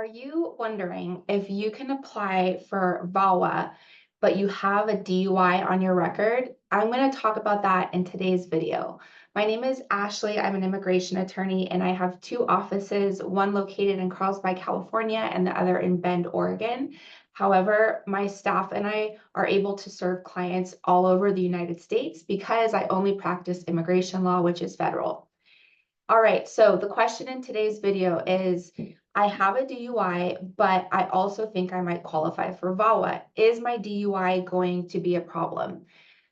Are you wondering if you can apply for VAWA, but you have a DUI on your record? I'm going to talk about that in today's video. My name is Ashley. I'm an immigration attorney, and I have two offices, one located in Carlsbad, California, and the other in Bend, Oregon. However, my staff and I are able to serve clients all over the United States because I only practice immigration law, which is federal. All right, so the question in today's video is, I have a DUI, but I also think I might qualify for VAWA. Is my DUI going to be a problem?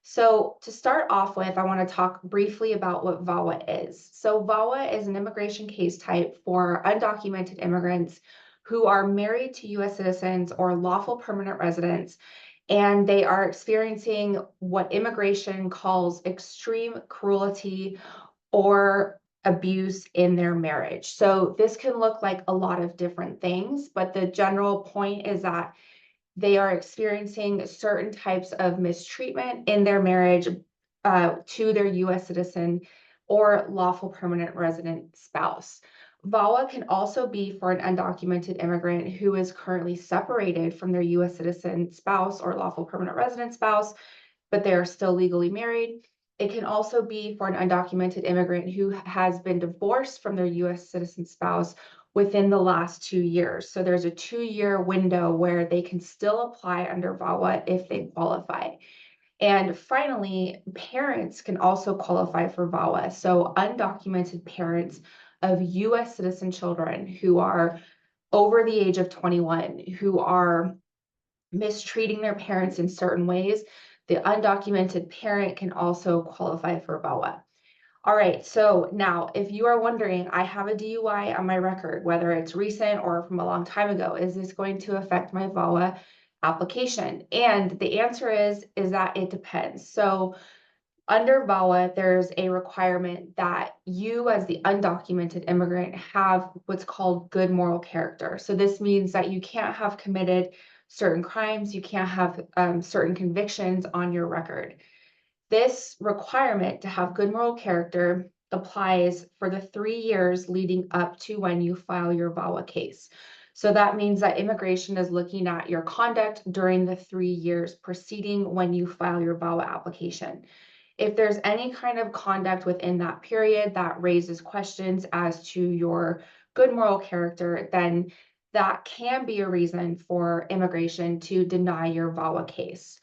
So to start off with, I want to talk briefly about what VAWA is. So VAWA is an immigration case type for undocumented immigrants who are married to US citizens or lawful permanent residents, and they are experiencing what immigration calls extreme cruelty or abuse in their marriage. So this can look like a lot of different things, but the general point is that they are experiencing certain types of mistreatment in their marriage to their US citizen or lawful permanent resident spouse. VAWA can also be for an undocumented immigrant who is currently separated from their US citizen spouse or lawful permanent resident spouse, but they are still legally married. It can also be for an undocumented immigrant who has been divorced from their US citizen spouse within the last 2 years. So there's a 2-year window where they can still apply under VAWA if they qualify. And finally, parents can also qualify for VAWA. So undocumented parents of US citizen children who are over the age of 21, who are mistreating their parents in certain ways, the undocumented parent can also qualify for VAWA. All right, so now if you are wondering, I have a DUI on my record, whether it's recent or from a long time ago, is this going to affect my VAWA application? And the answer is that it depends. So under VAWA, there's a requirement that you, as the undocumented immigrant, have what's called good moral character. So this means that you can't have committed certain crimes, you can't have certain convictions on your record. This requirement to have good moral character applies for the 3 years leading up to when you file your VAWA case. So that means that immigration is looking at your conduct during the 3 years preceding when you file your VAWA application. If there's any kind of conduct within that period that raises questions as to your good moral character, then that can be a reason for immigration to deny your VAWA case.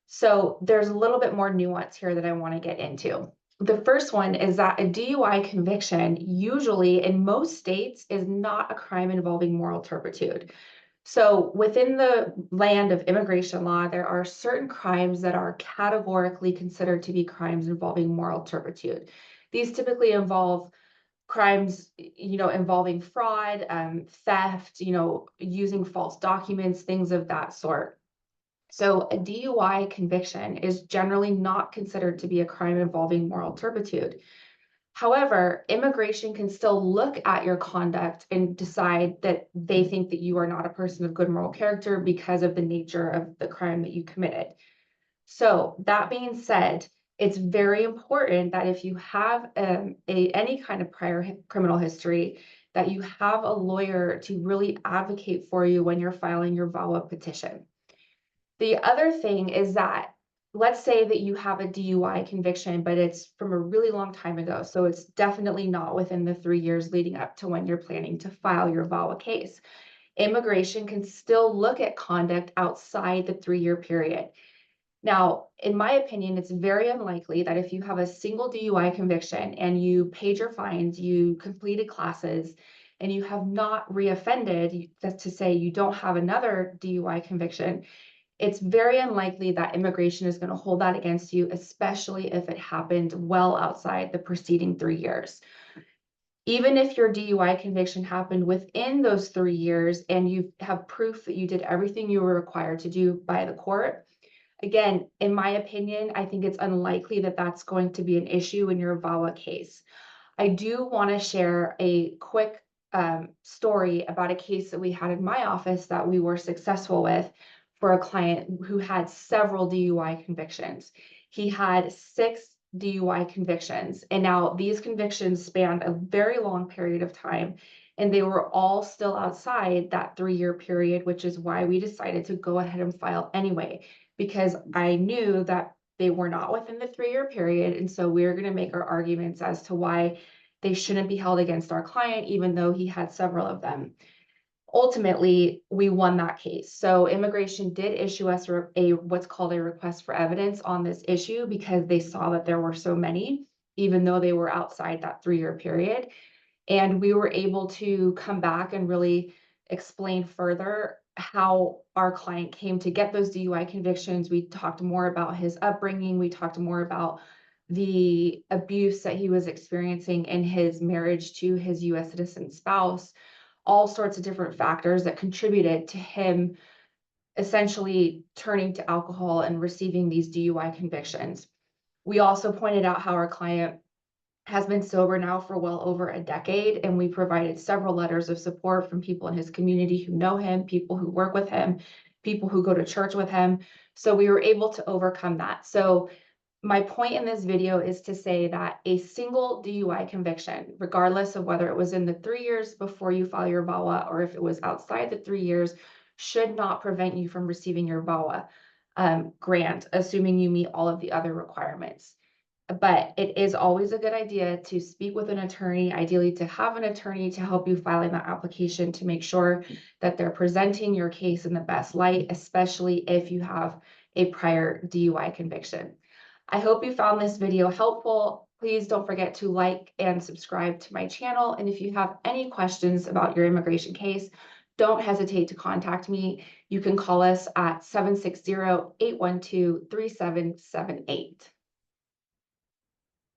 So there's a little bit more nuance here that I want to get into. The first one is that a DUI conviction usually in most states is not a crime involving moral turpitude. So within the land of immigration law, there are certain crimes that are categorically considered to be crimes involving moral turpitude. These typically involve crimes, involving fraud, theft, using false documents, things of that sort. So a DUI conviction is generally not considered to be a crime involving moral turpitude. However, immigration can still look at your conduct and decide that they think that you are not a person of good moral character because of the nature of the crime that you committed. So that being said, it's very important that if you have any kind of prior criminal history, that you have a lawyer to really advocate for you when you're filing your VAWA petition. The other thing is that, let's say that you have a DUI conviction, but it's from a really long time ago. So it's definitely not within the 3 years leading up to when you're planning to file your VAWA case. Immigration can still look at conduct outside the 3-year period. Now, in my opinion, it's very unlikely that if you have a single DUI conviction and you paid your fines, you completed classes, and you have not reoffended, that's to say you don't have another DUI conviction, it's very unlikely that immigration is going to hold that against you, especially if it happened well outside the preceding 3 years. Even if your DUI conviction happened within those 3 years and you have proof that you did everything you were required to do by the court, again, in my opinion, I think it's unlikely that that's going to be an issue in your VAWA case. I do want to share a quick story about a case that we had in my office that we were successful with for a client who had several DUI convictions. He had 6 DUI convictions. And now these convictions spanned a very long period of time, and they were all still outside that 3-year period, which is why we decided to go ahead and file anyway, because I knew that they were not within the 3-year period. And so we we're going to make our arguments as to why they shouldn't be held against our client, even though he had several of them. Ultimately, we won that case. So immigration did issue us a what's called a request for evidence on this issue because they saw that there were so many, even though they were outside that 3-year period. And we were able to come back and really explain further how our client came to get those DUI convictions. We talked more about his upbringing. We talked more about the abuse that he was experiencing in his marriage to his US citizen spouse, all sorts of different factors that contributed to him essentially turning to alcohol and receiving these DUI convictions. We also pointed out how our client has been sober now for well over a decade, and we provided several letters of support from people in his community who know him, people who work with him, people who go to church with him. So we were able to overcome that. So my point in this video is to say that a single DUI conviction, regardless of whether it was in the 3 years before you file your VAWA or if it was outside the 3 years, should not prevent you from receiving your VAWA grant, assuming you meet all of the other requirements. But it is always a good idea to speak with an attorney, ideally to have an attorney to help you filing that application to make sure that they're presenting your case in the best light, especially if you have a prior DUI conviction. I hope you found this video helpful. Please don't forget to like and subscribe to my channel. And if you have any questions about your immigration case, don't hesitate to contact me. You can call us at 760-812-3778.